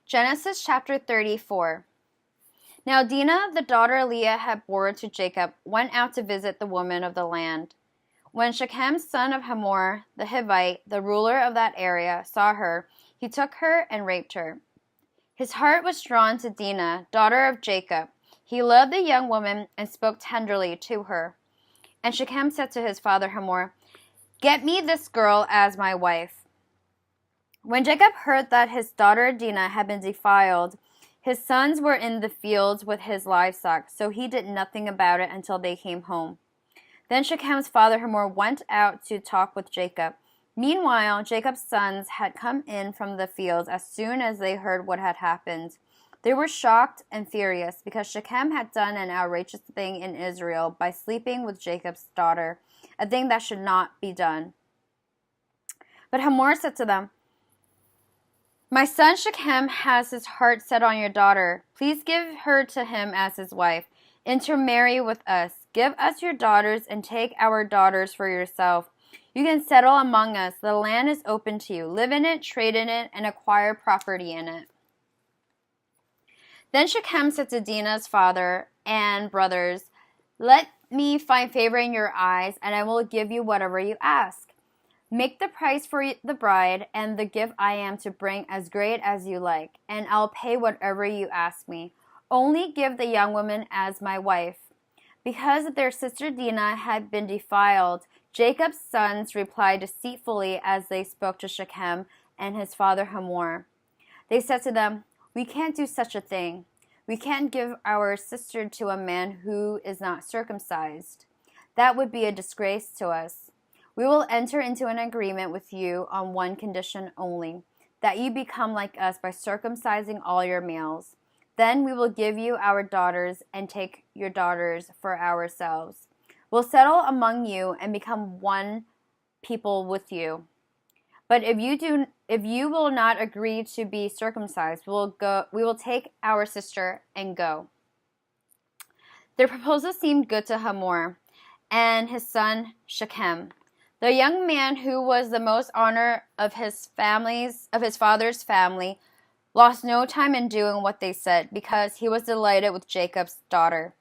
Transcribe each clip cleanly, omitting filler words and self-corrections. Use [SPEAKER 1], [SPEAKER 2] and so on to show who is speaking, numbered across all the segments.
[SPEAKER 1] Genesis chapter 34. Now Dinah, the daughter Leah had borne to Jacob, went out to visit the women of the land. When Shechem, son of Hamor, the Hivite, the ruler of that area, saw her, he took her and raped her. His heart was drawn to Dinah, daughter of Jacob. He loved the young woman and spoke tenderly to her. And Shechem said to his father Hamor, "Get me this girl as my wife." When Jacob heard that his daughter Dinah had been defiled, his sons were in the fields with his livestock, so he did nothing about it until they came home. Then Shechem's father Hamor went out to talk with Jacob. Meanwhile, Jacob's sons had come in from the fields as soon as they heard what had happened. They were shocked and furious because Shechem had done an outrageous thing in Israel by sleeping with Jacob's daughter, a thing that should not be done. But Hamor said to them, "My son Shechem has his heart set on your daughter. Please give her to him as his wife. Intermarry with us. Give us your daughters and take our daughters for yourself. You can settle among us. The land is open to you. Live in it, trade in it, and acquire property in it." Then Shechem said to Dinah's father and brothers, "Let me find favor in your eyes, and I will give you whatever you ask. Make the price for the bride and the gift I am to bring as great as you like, and I'll pay whatever you ask me. Only give the young woman as my wife." Because their sister Dinah had been defiled, Jacob's sons replied deceitfully as they spoke to Shechem and his father Hamor. They said to them, "We can't do such a thing. We can't give our sister to a man who is not circumcised. That would be a disgrace to us. We will enter into an agreement with you on one condition only, that you become like us by circumcising all your males. Then we will give you our daughters and take your daughters for ourselves. We'll settle among you and become one people with you. But if you will not agree to be circumcised, we will take our sister and go." Their proposal seemed good to Hamor and his son Shechem. The young man, who was the most honored of his father's family, lost no time in doing what they said, because he was delighted with Jacob's daughter.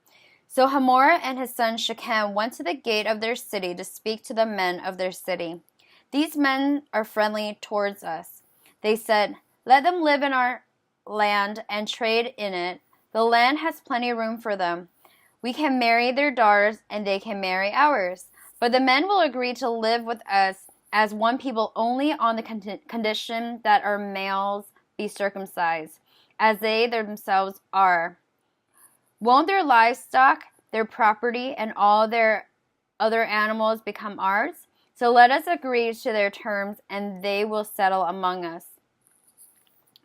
[SPEAKER 1] So Hamor and his son Shechem went to the gate of their city to speak to the men of their city. "These men are friendly towards us," they said. "Let them live in our land and trade in it. The land has plenty of room for them. We can marry their daughters and they can marry ours. But the men will agree to live with us as one people only on the condition that our males be circumcised, as they themselves are. Won't their livestock, their property, and all their other animals become ours? So let us agree to their terms, and they will settle among us."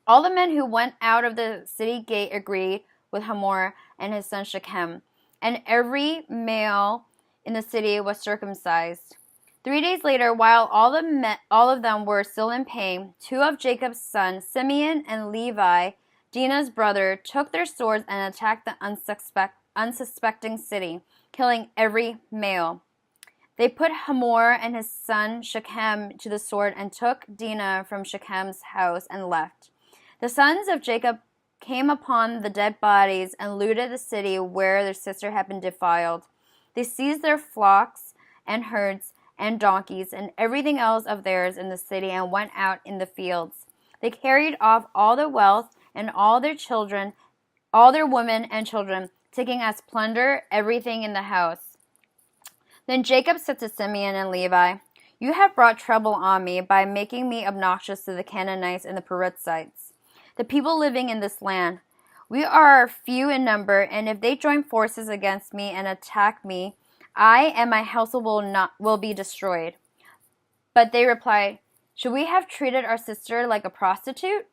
[SPEAKER 1] All the men who went out of the city gate agreed with Hamor and his son Shechem, and every male in the city was circumcised. 3 days later, while all of them were still in pain, two of Jacob's sons, Simeon and Levi, Dinah's brother, took their swords and attacked the unsuspecting city, killing every male. They put Hamor and his son Shechem to the sword and took Dinah from Shechem's house and left. The sons of Jacob came upon the dead bodies and looted the city where their sister had been defiled. They seized their flocks and herds and donkeys and everything else of theirs in the city and went out in the fields. They carried off all their wealth and all their children, all their women and children, taking as plunder everything in the house. Then Jacob said to Simeon and Levi, "You have brought trouble on me by making me obnoxious to the Canaanites and the Perizzites, the people living in this land. We are few in number, and if they join forces against me and attack me, I and my household will be destroyed." But they replied, "Should we have treated our sister like a prostitute?